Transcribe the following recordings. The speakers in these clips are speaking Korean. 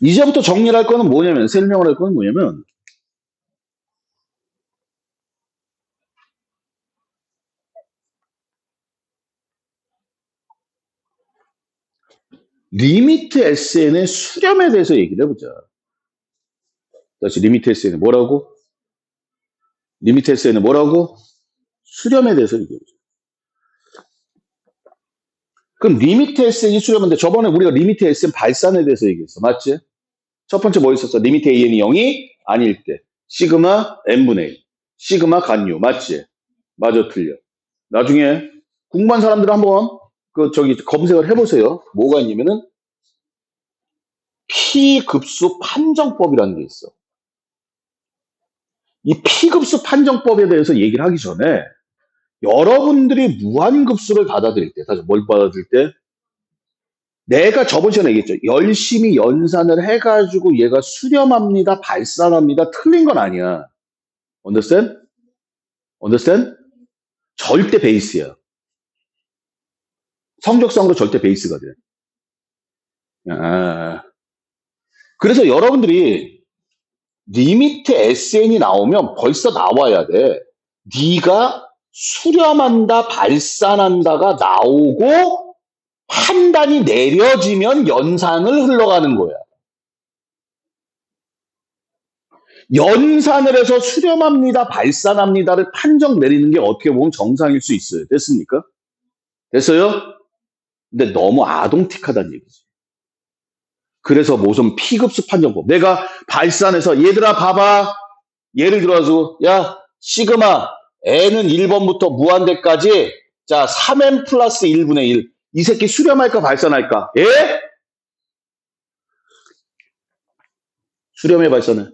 이제부터 정리를 할 거는 뭐냐면, 설명을 할 거는 뭐냐면, 리미트 SN의 수렴에 대해서 얘기를 해보자. 다시 리미트 SN이 뭐라고? 리미트 SN이 뭐라고? 수렴에 대해서 얘기해보자. 그럼 리미트 SN이 수렴인데 저번에 우리가 리미트 SN 발산에 대해서 얘기했어. 맞지? 첫 번째 뭐 있었어? 리미트 AN이 0이 아닐 때. 시그마 n분의 1. 시그마 간유. 맞지? 맞아, 틀려. 나중에 궁금한 사람들 한번 검색을 해보세요. 뭐가 있냐면은 P급수 판정법이라는 게 있어. 이 P급수 판정법에 대해서 얘기를 하기 전에 여러분들이 무한급수를 받아들일 때, 다시 뭘 받아들일 때? 내가 저번 시간에 얘기했죠. 열심히 연산을 해가지고 얘가 수렴합니다, 발산합니다. 틀린 건 아니야. Understand? Understand? 절대 베이스야. 성적상으로 절대 베이스가 돼. 아. 그래서 여러분들이 리미트 SN이 나오면 벌써 나와야 돼. 네가 수렴한다, 발산한다가 나오고 판단이 내려지면 연산을 흘러가는 거야. 연산을 해서 수렴합니다, 발산합니다를 판정 내리는 게 어떻게 보면 정상일 수 있어요. 됐습니까? 됐어요? 근데 너무 아동틱하다는 얘기지. 그래서 무슨 P급수 판정법. 내가 발산해서 얘들아 봐봐. 예를 들어서 야 시그마 n은 1번부터 무한대까지 자 3n 플러스 1분의 1. 이 새끼 수렴할까 발산할까? 예? 수렴해 발산해.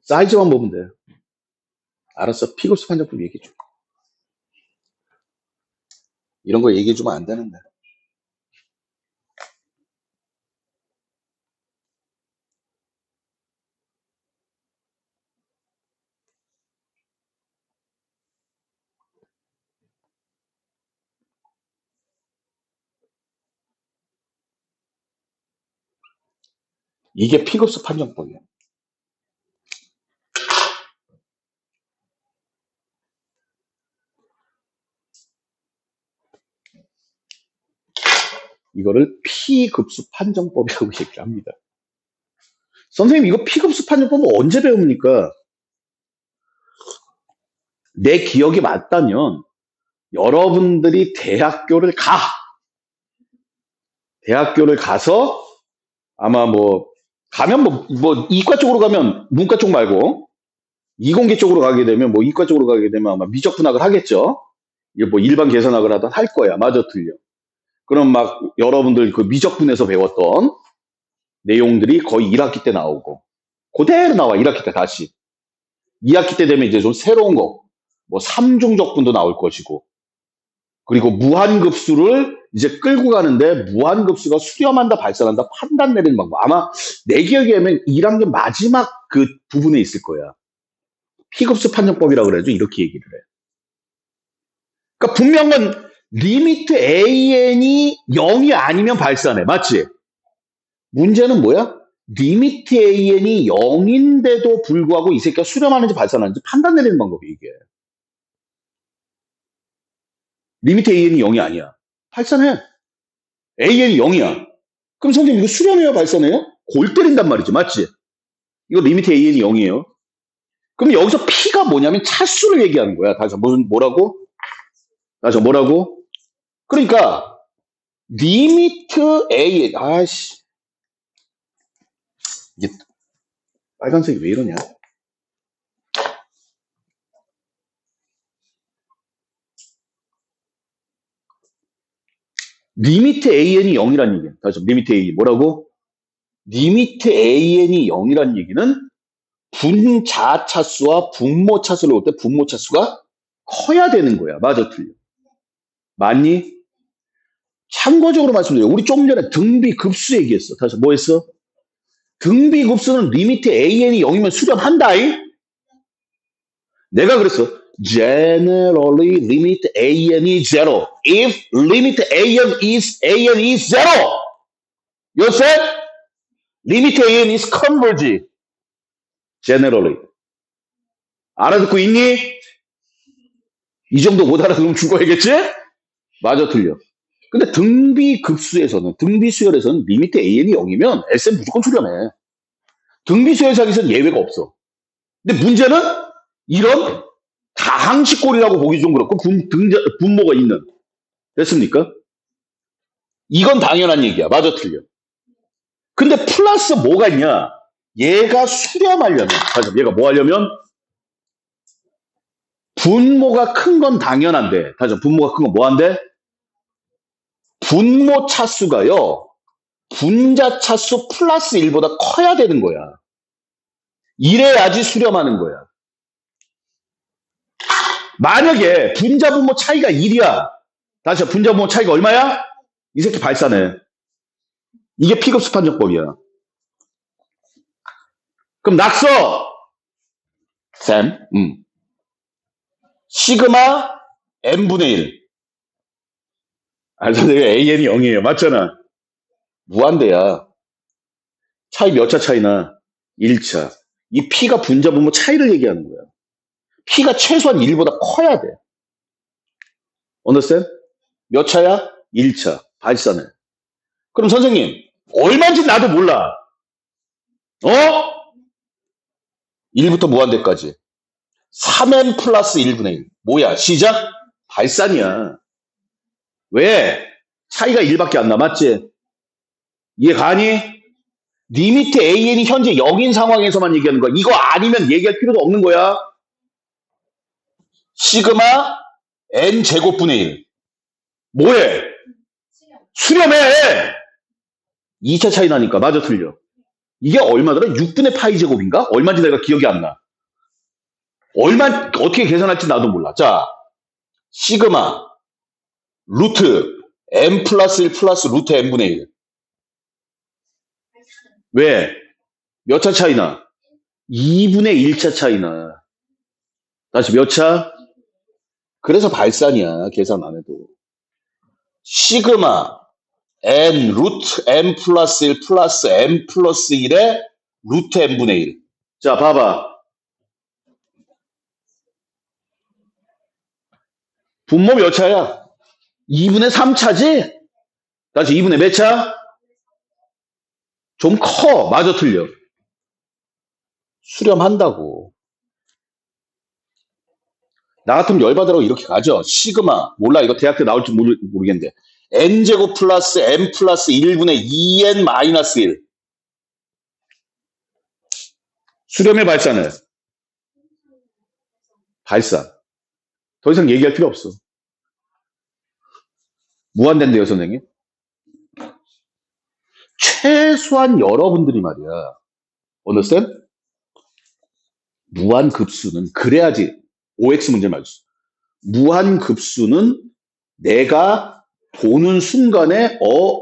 사이즈만 보면 돼. 알았어. P급수 판정법 얘기해줘. 이런 거 얘기해주면 안 되는데. 이게 P급수 판정법이야. 이거를 P급수 판정법이라고 얘기를 합니다. 선생님 이거 P급수 판정법은 언제 배웁니까? 내 기억이 맞다면 여러분들이 대학교를 가서 아마 가면 이과 쪽으로 가면 문과 쪽 말고 이공계 쪽으로 가게 되면 이과 쪽으로 가게 되면 아마 미적분학을 하겠죠. 이게 일반 계산학을 하다 할 거야. 맞아 틀려. 그럼 막 여러분들 그 미적분에서 배웠던 내용들이 거의 1학기 때 나오고 그대로 나와. 1학기 때 다시 2학기 때 되면 이제 좀 새로운 거 삼중적분도 나올 것이고 그리고 무한급수를 이제 끌고 가는데 무한급수가 수렴한다, 발산한다, 판단 내리는 방법. 아마 내 기억에는 1학년 마지막 그 부분에 있을 거야. P급수 판정법이라고 그래야죠. 이렇게 얘기를 해. 그러니까 분명한 리미트 AN이 0이 아니면 발산해. 맞지? 문제는 뭐야? 리미트 AN이 0인데도 불구하고 이 새끼가 수렴하는지 발산하는지 판단 내리는 방법이 이게. 리미트 AN이 0이 아니야. 발산해. AN이 0이야. 그럼 선생님 이거 수렴해요? 발산해요? 골 때린단 말이지. 맞지? 이거 리미트 AN이 0이에요. 그럼 여기서 P가 뭐냐면 차수를 얘기하는 거야. 다시 뭐라고? 다시 뭐라고? 그러니까 리미트 AN 이게 빨간색이 왜 이러냐? 리미트 AN이 0이란 얘기야. 다시 리미트 AN 뭐라고? 리미트 AN이 0이란 얘기는 분자차수와 분모차수를 볼 때 분모차수가 커야 되는 거야. 맞아 틀려. 맞니? 참고적으로 말씀드려요. 우리 좀 전에 등비급수 얘기했어. 다시 뭐 했어? 등비급수는 리미트 AN이 0이면 수렴한다. 내가 그랬어. Generally limit AN이 zero. If limit AN is zero, you said limit AN is converge. Generally. 알아듣고 있니? 이 정도 못 알아듣으면 죽어야겠지? 맞아, 틀려. 근데 등비급수에서는, 등비수열에서는 리미트 AN이 0이면 SM 무조건 수렴해. 등비수열상에서는 예외가 없어. 근데 문제는 이런 다항식꼴이라고 보기 좀 그렇고 분모가 있는. 됐습니까? 이건 당연한 얘기야. 맞아, 틀려. 근데 플러스 뭐가 있냐? 얘가 수렴하려면, 맞아, 얘가 뭐 하려면? 분모가 큰 건 당연한데, 다시 분모가 큰 건 뭐 한데? 분모 차수가요, 분자 차수 플러스 1보다 커야 되는 거야. 이래야지 수렴하는 거야. 만약에 분자 분모 차이가 1이야. 다시 분자 분모 차이가 얼마야? 이 새끼 발사네. 이게 피급수 판정법이야. 그럼 낙서! 쌤, 시그마 n분의 1. 선생님, AN이 0이에요. 맞잖아. 무한대야. 차이 몇 차 차이나? 1차. 이 P가 분자 분모 차이를 얘기하는 거야. P가 최소한 1보다 커야 돼. understand? 몇 차야? 1차. 발산해. 그럼 선생님, 얼마인지 나도 몰라. 1부터 무한대까지. 3n 플러스 1분의 1. 뭐야? 시작? 발산이야. 왜? 차이가 1밖에 안 남았지? 이해 가니? 리미트 AN이 현재 0인 상황에서만 얘기하는 거야. 이거 아니면 얘기할 필요도 없는 거야. 시그마 n 제곱분의 1. 뭐해? 수렴해! 2차 차이 나니까. 맞아, 틀려. 이게 얼마더라? 6분의 파이 제곱인가? 얼마인지 내가 기억이 안 나. 어떻게 계산할지 나도 몰라. 자, 시그마 루트 n 플러스 1 플러스 루트 n분의 1. 왜? 몇 차 차이나? 2분의 1차 차이나. 다시 몇 차? 그래서 발산이야. 계산 안 해도. 시그마 n 루트 n 플러스 1 플러스 n 플러스 1의 루트 n분의 1. 자, 봐봐. 분모 몇 차야? 2분의 3차지? 다시 2분의 몇 차? 좀 커. 맞아, 틀려. 수렴한다고. 나 같으면 열받으라고 이렇게 가죠. 시그마. 몰라. 이거 대학 때 나올지 모르겠는데. n제곱 플러스 n 플러스 1분의 2n 마이너스 1. 수렴의 발산을. 발산. 더 이상 얘기할 필요 없어. 무한대인데요, 선생님. 최소한 여러분들이 말이야. understand? 무한급수는 그래야지. OX 문제 말고. 무한급수는 내가 보는 순간에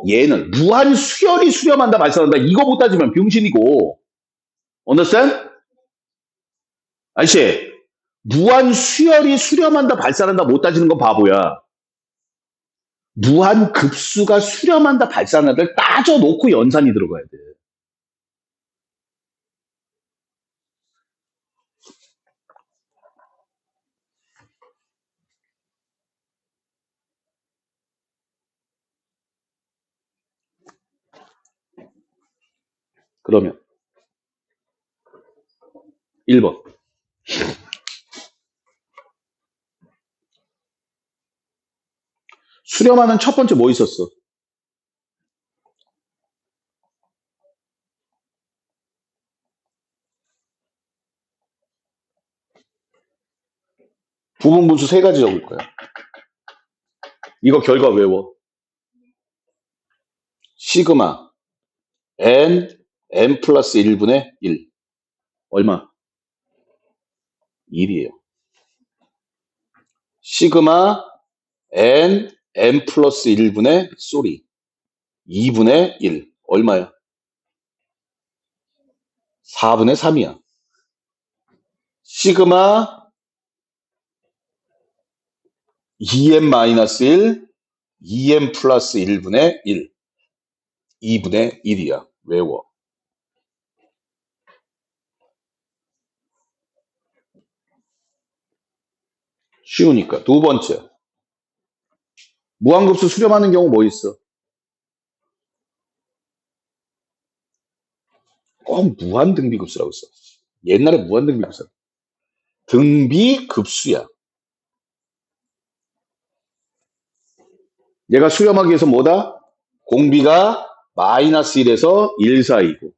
얘는 무한수열이 수렴한다 발산한다. 이거 못 따지면 병신이고. understand? 아저씨, 무한수열이 수렴한다 발산한다 못 따지는 건 바보야. 무한급수가 수렴한다 발산한다를 따져놓고 연산이 들어가야 돼. 그러면 1번. 수렴하는 첫 번째 뭐 있었어? 부분분수 3가지 적을 거야. 이거 결과 외워. 시그마 n 플러스 1분의 1. 얼마? 1이에요. 시그마 n 플러스 1분의 2분의 1. 얼마야? 4분의 3이야. 시그마 2m-1, 2m 플러스 1분의 1, 2분의 1이야. 외워. 쉬우니까. 두 번째. 무한급수 수렴하는 경우 뭐 있어? 꼭 무한등비급수라고 써. 옛날에 무한등비급수. 등비급수야. 얘가 수렴하기 위해서 뭐다? 공비가 마이너스 1에서 1 사이고.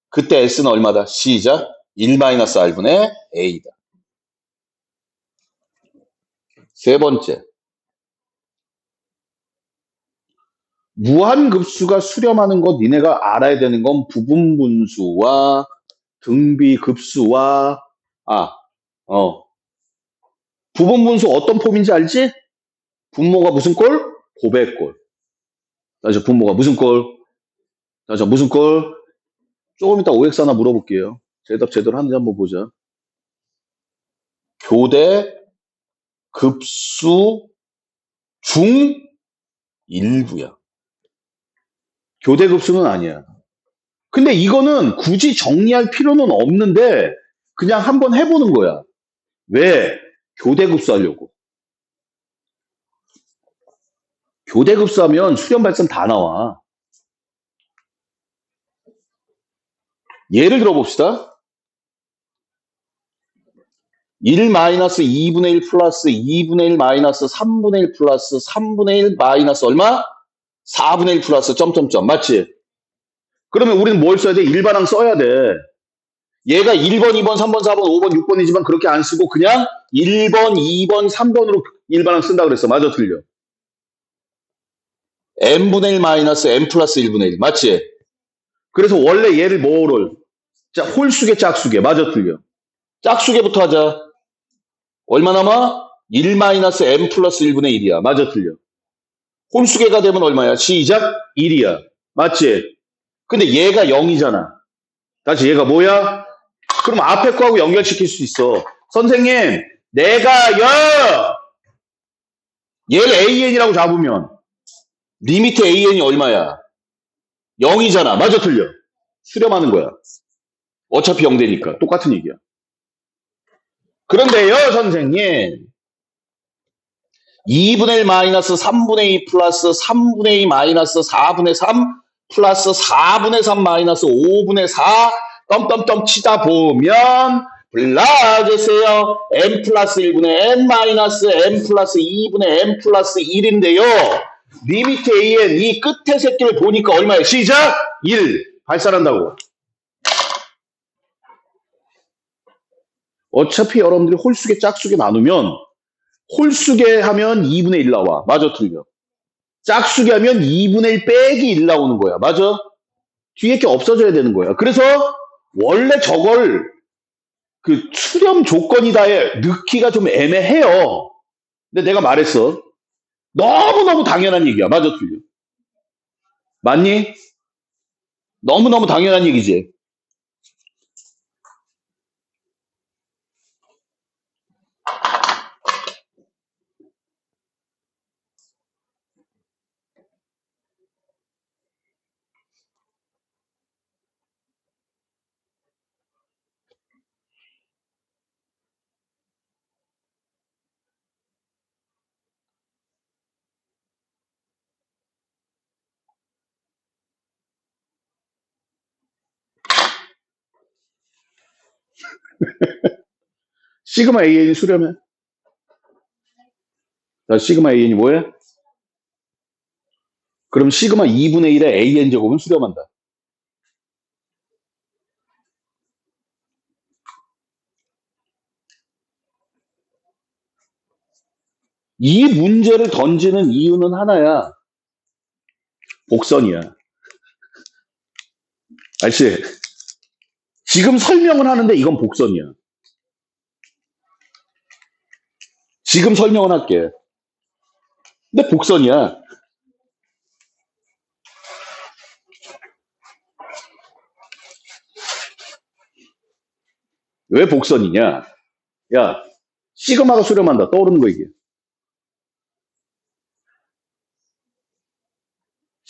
그때 S는 얼마다? 시작. 1-R분의 A다. 세 번째. 무한급수가 수렴하는 것 니네가 알아야 되는 건 부분분수와 등비급수와 부분분수 어떤 폼인지 알지? 분모가 무슨 꼴? 고배꼴. 자, 분모가 무슨 꼴? 자, 무슨 꼴? 조금 이따 OX 하나 물어볼게요. 대답 제대로 하는지 한번 보자. 교대 급수 중 일부야. 교대 급수는 아니야. 근데 이거는 굳이 정리할 필요는 없는데 그냥 한번 해보는 거야. 왜? 교대 급수 하려고. 교대 급수하면 수렴 발산 다 나와. 예를 들어봅시다. 1-2분의 1 플러스 2분의 1 마이너스 3분의 1 플러스 3분의 1 마이너스 얼마? 4분의 1 플러스 점점점. 맞지? 그러면 우리는 뭘 써야 돼? 일반항 써야 돼. 얘가 1번, 2번, 3번, 4번, 5번, 6번이지만 그렇게 안 쓰고 그냥 1번, 2번, 3번으로 일반항 쓴다 그랬어. 맞아, 틀려? n분의 1 마이너스 n 플러스 1분의 1. 맞지? 그래서 원래 얘를 뭐를? 자, 홀수계, 짝수계. 맞아, 틀려? 짝수계부터 하자. 얼마 남아? 1 마이너스 n 플러스 1분의 1이야. 맞아, 틀려? 홀수계가 되면 얼마야? 시작 1이야. 맞지? 근데 얘가 0이잖아. 다시 얘가 뭐야? 그럼 앞에 거하고 연결시킬 수 있어. 선생님, 내가요! 얘를 AN이라고 잡으면 리미트 AN이 얼마야? 0이잖아. 맞아, 틀려? 수렴하는 거야. 어차피 0 되니까. 똑같은 얘기야. 그런데요, 선생님. 2분의 1 마이너스 3분의 2 플러스 3분의 2 마이너스 4분의 3 플러스 4분의 3 마이너스 5분의 4 덤덤덤 치다 보면 불러주세요. n 플러스 1분의 n 마이너스 n 플러스 2분의 n 플러스 1인데요. 리미트 an 이 끝에 새끼를 보니까 얼마예요? 시작! 1 발산한다고. 어차피 여러분들이 홀수계 짝수계 나누면 홀수계 하면 2분의 1 나와. 맞아, 틀려? 짝수계 하면 2분의 1 빼기 1 나오는 거야. 맞아? 뒤에 게 없어져야 되는 거야. 그래서 원래 저걸 그 수렴 조건이다에 넣기가 좀 애매해요. 근데 내가 말했어. 너무너무 당연한 얘기야. 맞아, 틀려? 맞니? 너무너무 당연한 얘기지. 시그마 AN이 수렴해. 자, 시그마 AN이 뭐해? 그럼 시그마 2분의 1의 AN 제곱은 수렴한다. 이 문제를 던지는 이유는 하나야. 복선이야. 알지? 지금 설명을 하는데 이건 복선이야. 지금 설명을 할게. 근데 복선이야. 왜 복선이냐? 야, 시그마가 수렴한다. 떠오르는 거 이게.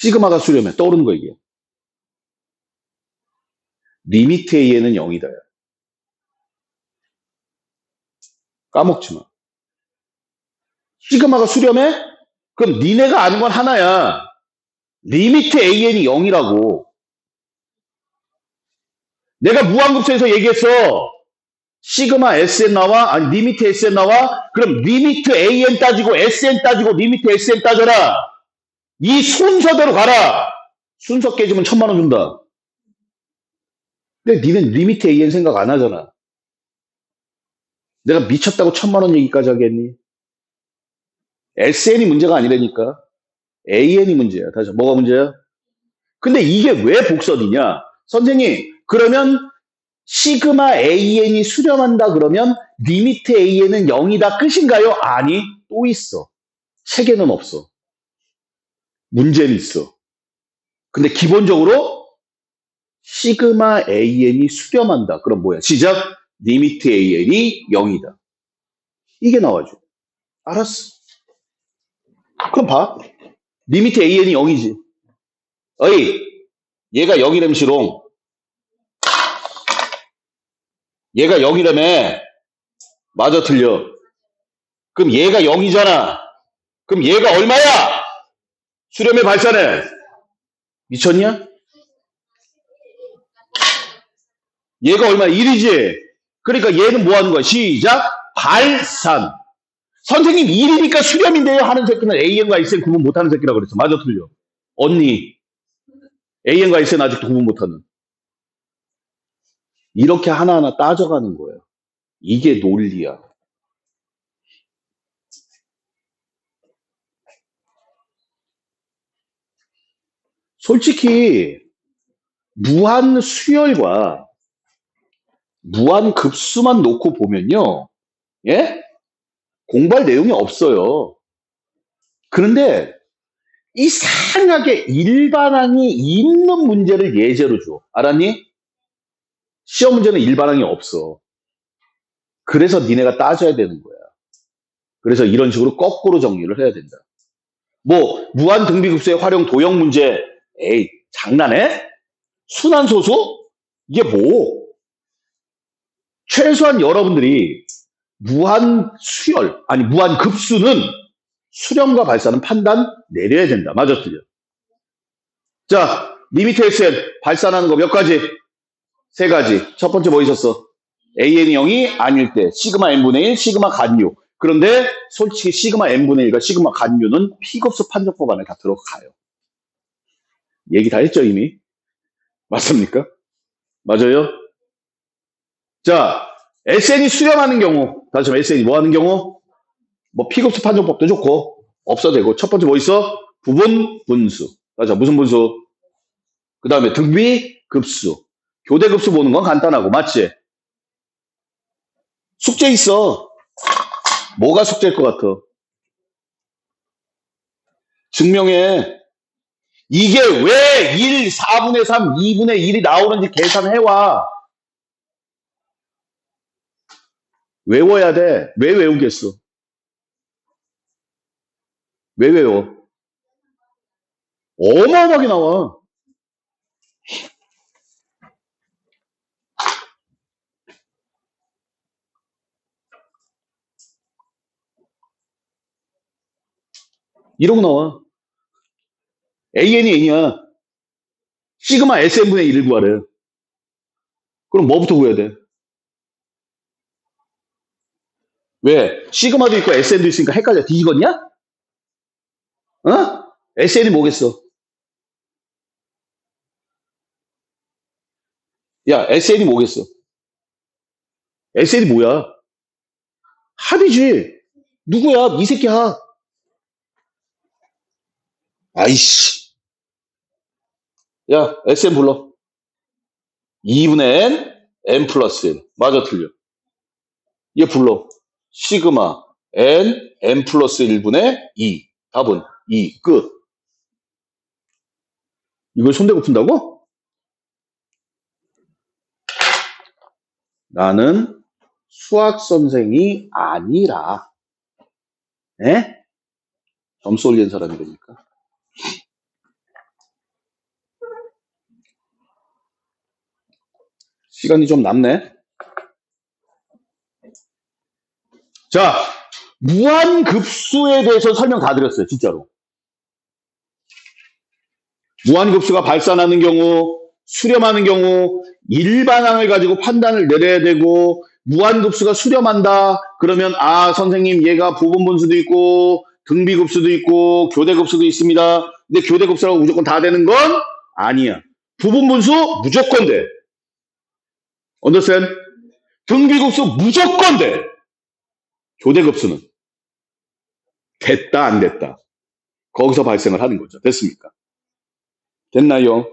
시그마가 수렴해. 떠오르는 거 이게. 리미트 A에는 0이다. 까먹지 마. 시그마가 수렴해? 그럼 니네가 아는 건 하나야. 리미트 AN이 0이라고. 내가 무한급수에서 얘기했어. 시그마 SN 나와? 아니, 리미트 SN 나와? 그럼 리미트 AN 따지고 SN 따지고 리미트 SN 따져라. 이 순서대로 가라. 순서 깨지면 1,000만 원 준다. 근데 니는 리미트 AN 생각 안 하잖아. 내가 미쳤다고 1,000만 원 얘기까지 하겠니? SN이 문제가 아니라니까. AN이 문제야. 다시 뭐가 문제야? 근데 이게 왜 복선이냐? 선생님, 그러면 시그마 AN이 수렴한다 그러면 리미트 AN은 0이다 끝인가요? 아니, 또 있어. 책에는 없어. 문제는 있어. 근데 기본적으로 시그마 AN이 수렴한다. 그럼 뭐야? 시작. 리미트 AN이 0이다. 이게 나와줘. 알았어. 그럼 봐. 리미트 AN이 0이지. 어이, 얘가 0이라면 시롱. 얘가 0이라며. 맞아, 틀려. 그럼 얘가 0이잖아. 그럼 얘가 얼마야? 수렴의 발산은. 미쳤냐? 얘가 얼마야? 1이지. 그러니까 얘는 뭐 하는 거야? 시작. 발산. 선생님 1이니까 수렴인데요 하는 새끼는 AN과 SN 구분 못하는 새끼라고 그랬어. 맞아, 틀려. 언니. AN과 SN 아직도 구분 못하는. 이렇게 하나하나 따져가는 거예요. 이게 논리야. 솔직히 무한 수열과 무한 급수만 놓고 보면요. 예? 공부할 내용이 없어요. 그런데 이상하게 일반항이 있는 문제를 예제로 줘. 알았니? 시험 문제는 일반항이 없어. 그래서 니네가 따져야 되는 거야. 그래서 이런 식으로 거꾸로 정리를 해야 된다. 뭐 무한 등비급수의 활용 도형 문제. 에이, 장난해? 순환소수? 이게 뭐? 최소한 여러분들이 무한 수열, 아니 무한 급수는 수렴과 발산은 판단 내려야 된다. 맞아, 틀려. 자, 리미트 SN 발산하는 거 몇 가지? 세 가지. 첫 번째 뭐 있었어? AN이 0이 아닐 때 시그마 n분의 1, 시그마 간유. 그런데 솔직히 시그마 n분의 1과 시그마 간유는 P급수 판정법 안에 다 들어가요. 얘기 다 했죠, 이미? 맞습니까? 맞아요? 자, SN이 수렴하는 경우, 다시 말해 SN이 뭐 하는 경우? 뭐 P급수 판정법도 좋고 없어도 되고. 첫 번째 뭐 있어? 부분 분수. 맞아, 무슨 분수? 그 다음에 등비 급수. 교대 급수 보는 건 간단하고, 맞지? 숙제 있어. 뭐가 숙제일 것 같아? 증명해. 이게 왜 1, 4분의 3, 2분의 1이 나오는지 계산해와. 외워야 돼. 왜 외우겠어? 왜 외워? 어마어마하게 나와. 이러고 나와. AN이 N이야. 시그마 SN분의 1을 구하래. 그럼 뭐부터 구해야 돼? 왜? 시그마도 있고 SN도 있으니까 헷갈려. 뒤집었냐? 어? SN이 뭐겠어? 야, SN이 뭐겠어? SN이 뭐야? 합이지. 누구야? 이 새끼 합. 아이씨. 야, SN 불러. 2분의 N 플러스 N. 맞아, 틀려. 얘 불러. 시그마 N 플러스 1분의 2. 답은 2. 끝. 이걸 손대고 푼다고? 나는 수학 선생이 아니라, 에? 점수 올리는 사람이라니까. 시간이 좀 남네. 자, 무한급수에 대해서 설명 다 드렸어요. 진짜로. 무한급수가 발산하는 경우, 수렴하는 경우, 일반항을 가지고 판단을 내려야 되고, 무한급수가 수렴한다. 그러면, 아, 선생님, 얘가 부분분수도 있고, 등비급수도 있고, 교대급수도 있습니다. 근데 교대급수라고 무조건 다 되는 건 아니야. 부분분수 무조건 돼. 언더스탠? 등비급수 무조건 돼. 교대급수는 됐다, 안 됐다. 거기서 발생을 하는 거죠. 됐습니까? 됐나요?